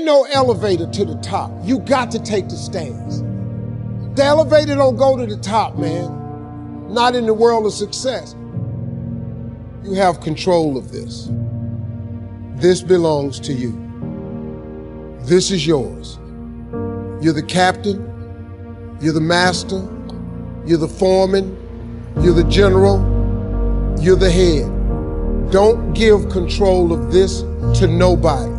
Ain't no elevator to the top. You got to take the stairs. The elevator don't go to the top, man. Not in the world of success. You have control of this. This belongs to you. This is yours. You're the captain. You're the master. You're the foreman. You're the general. You're the head. Don't give control of this to nobody.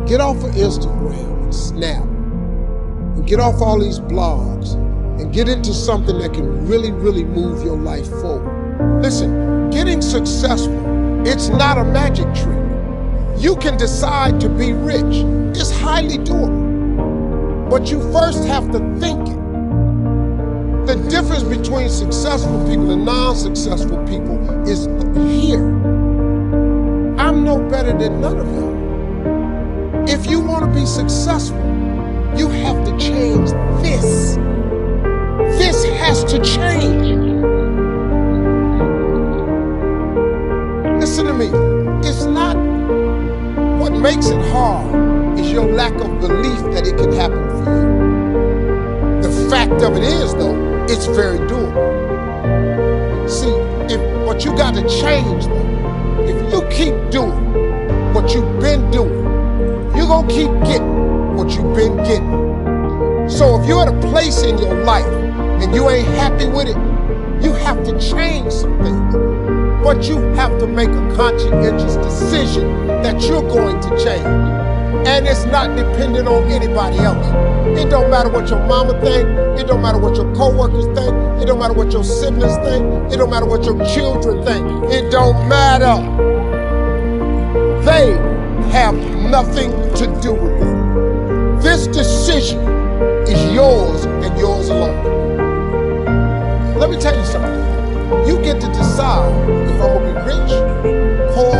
Get off of Instagram and Snap. And get off all these blogs and get into something that can really, really move your life forward. Listen, getting successful, it's not a magic trick. You can decide to be rich. It's highly doable. But you first have to think it. The difference between successful people and non-successful people is here. I'm no better than none of y'all. If you want to be successful, you have to change this. This has to change. Listen to me. It's not what makes it hard is your lack of belief that it can happen for you. The fact of it is, though, it's very doable. See, but you got to change, though. If you keep doing what you've been doing, you're going to keep getting what you've been getting. So if you're at a place in your life and you ain't happy with it, you have to change some things. But you have to make a conscientious decision that you're going to change. And it's not dependent on anybody else. It don't matter what your mama think. It don't matter what your coworkers think. It don't matter what your siblings think. It don't matter what your children think. It don't matter. They have nothing to do with it. This decision is yours and yours alone. Let me tell you something. You get to decide if I'm gonna be rich, poor,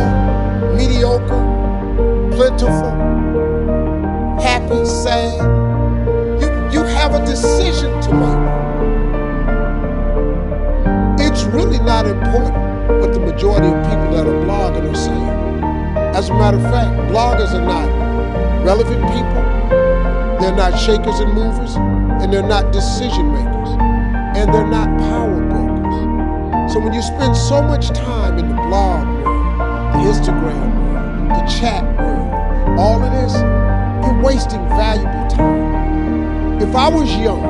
mediocre, plentiful, happy, sad. You have a decision to make. It's really not important what the majority of people that are blogging are saying. As a matter of fact, bloggers are not relevant people, they're not shakers and movers, and they're not decision makers, and they're not power brokers. So when you spend so much time in the blog world, the Instagram world, the chat world, all of this, you're wasting valuable time. If I was young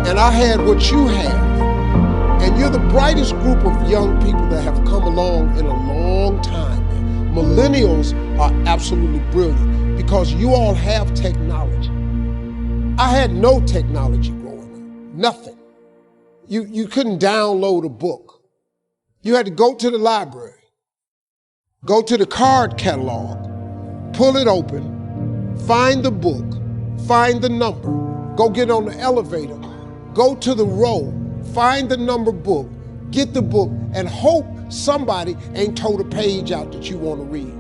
and I had what you have, and you're the brightest group of young people that have come along in a long time, man. Millennials are absolutely brilliant because you all have technology. I had no technology growing up, nothing. You couldn't download a book. You had to go to the library, go to the card catalog, pull it open, find the book, find the number, go get on the elevator, go to the row, find the number book, get the book, and hope somebody ain't told a page out that you want to read.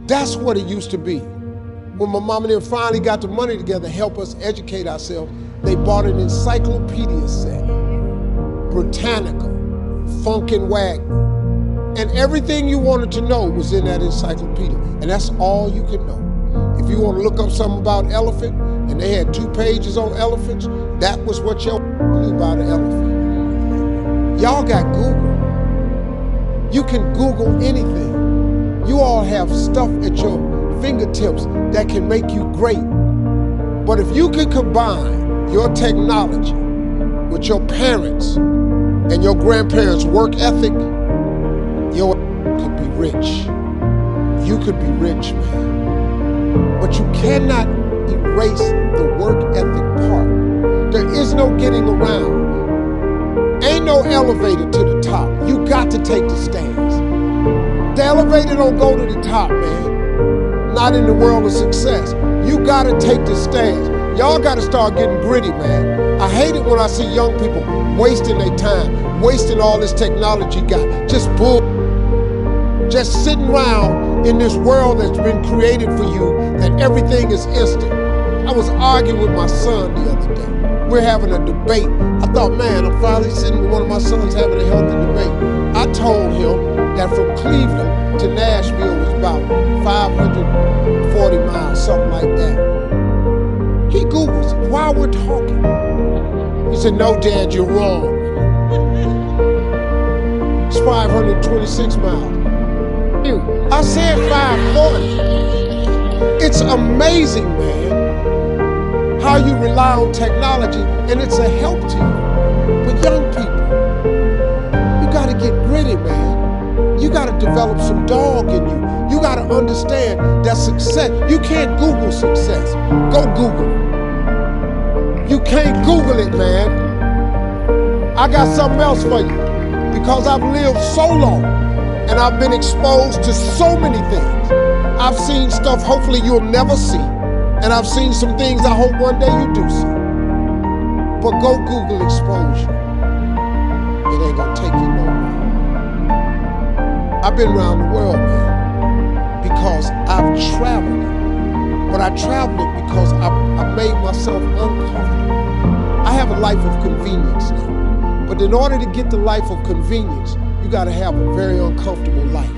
That's what it used to be. When my mom and them finally got the money together to help us educate ourselves, they bought an encyclopedia set, Britannica, Funkin' Wagner, and everything you wanted to know was in that encyclopedia, and that's all you could know. If you want to look up something about elephant, and they had 2 pages on elephants, that was what your knew about an elephant. Y'all got Google. You can Google anything. You all have stuff at your fingertips that can make you great. But if you could combine your technology with your parents and your grandparents' work ethic, your could be rich. You could be rich, man. But you cannot erase the work ethic part. There is no getting around. Ain't no elevator to the top. You got to take the stairs. The elevator don't go to the top, man. Not in the world of success. You got to take the stairs. Y'all got to start getting gritty, man. I hate it when I see young people wasting their time, wasting all this technology got, just bull. Just sitting around in this world that's been created for you, that everything is instant. I was arguing with my son the other day. We're having a debate. I thought, man, I'm finally sitting with one of my sons having a healthy debate. I told him that from Cleveland to Nashville was about 500, while we're talking. He said, no, Dad, you're wrong. It's 526 miles. I said 540. It's amazing, man, how you rely on technology and it's a help to you. But young people, you gotta get gritty, man. You gotta develop some dog in you. You gotta understand that success, you can't Google success. Go Google it. You can't Google it, man. I got something else for you. Because I've lived so long and I've been exposed to so many things. I've seen stuff hopefully you'll never see. And I've seen some things I hope one day you do see. But go Google exposure. It ain't gonna take you nowhere. I've been around the world, man, because I've traveled it. But I traveled it because I made myself uncomfortable. I have a life of convenience now. But in order to get the life of convenience, you gotta have a very uncomfortable life.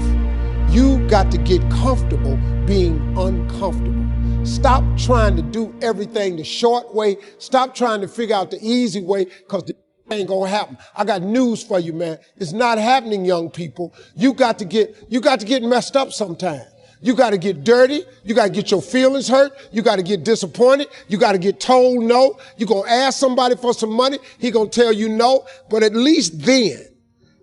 You got to get comfortable being uncomfortable. Stop trying to do everything the short way. Stop trying to figure out the easy way, because the ain't gonna happen. I got news for you, man. It's not happening, young people. You got to get messed up sometime. You got to get dirty. You got to get your feelings hurt. You got to get disappointed. You got to get told no. You're going to ask somebody for some money. He going to tell you no. But at least then,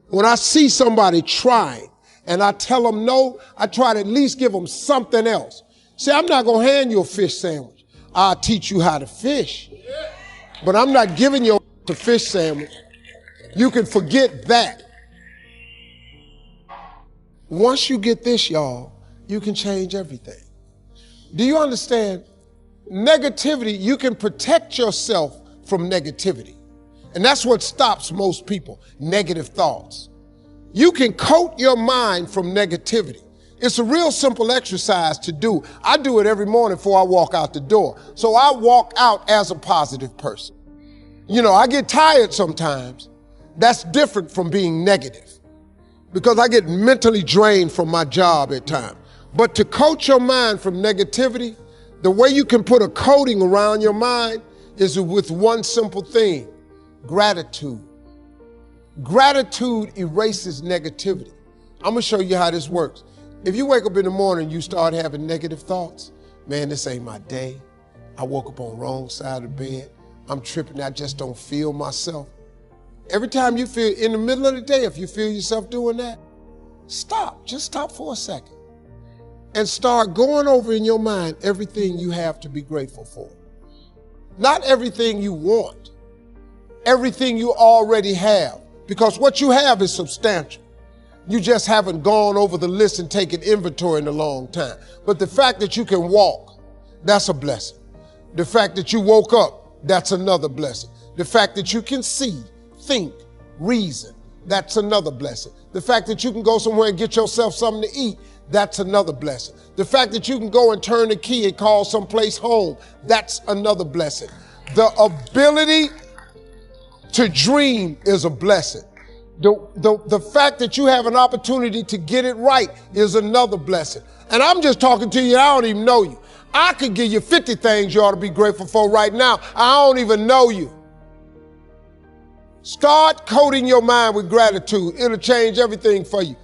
when I see somebody trying and I tell them no, I try to at least give them something else. See, I'm not going to hand you a fish sandwich. I'll teach you how to fish. But I'm not giving you a fish sandwich. You can forget that. Once you get this, y'all, you can change everything. Do you understand? Negativity, you can protect yourself from negativity. And that's what stops most people, negative thoughts. You can coat your mind from negativity. It's a real simple exercise to do. I do it every morning before I walk out the door. So I walk out as a positive person. You know, I get tired sometimes. That's different from being negative, because I get mentally drained from my job at times. But to coat your mind from negativity, the way you can put a coating around your mind is with one simple thing: gratitude. Gratitude erases negativity. I'm gonna show you how this works. If you wake up in the morning and you start having negative thoughts, man, this ain't my day. I woke up on the wrong side of the bed. I'm tripping, I just don't feel myself. Every time you feel, in the middle of the day, if you feel yourself doing that, stop, just stop for a second. And start going over in your mind everything you have to be grateful for. Not everything you want, everything you already have, because what you have is substantial. You just haven't gone over the list and taken inventory in a long time. But the fact that you can walk, that's a blessing. The fact that you woke up, that's another blessing. The fact that you can see, think, reason, that's another blessing. The fact that you can go somewhere and get yourself something to eat, that's another blessing. The fact that you can go and turn the key and call someplace home, that's another blessing. The ability to dream is a blessing. The fact that you have an opportunity to get it right is another blessing. And I'm just talking to you, I don't even know you. I could give you 50 things you ought to be grateful for right now. I don't even know you. Start coating your mind with gratitude. It'll change everything for you.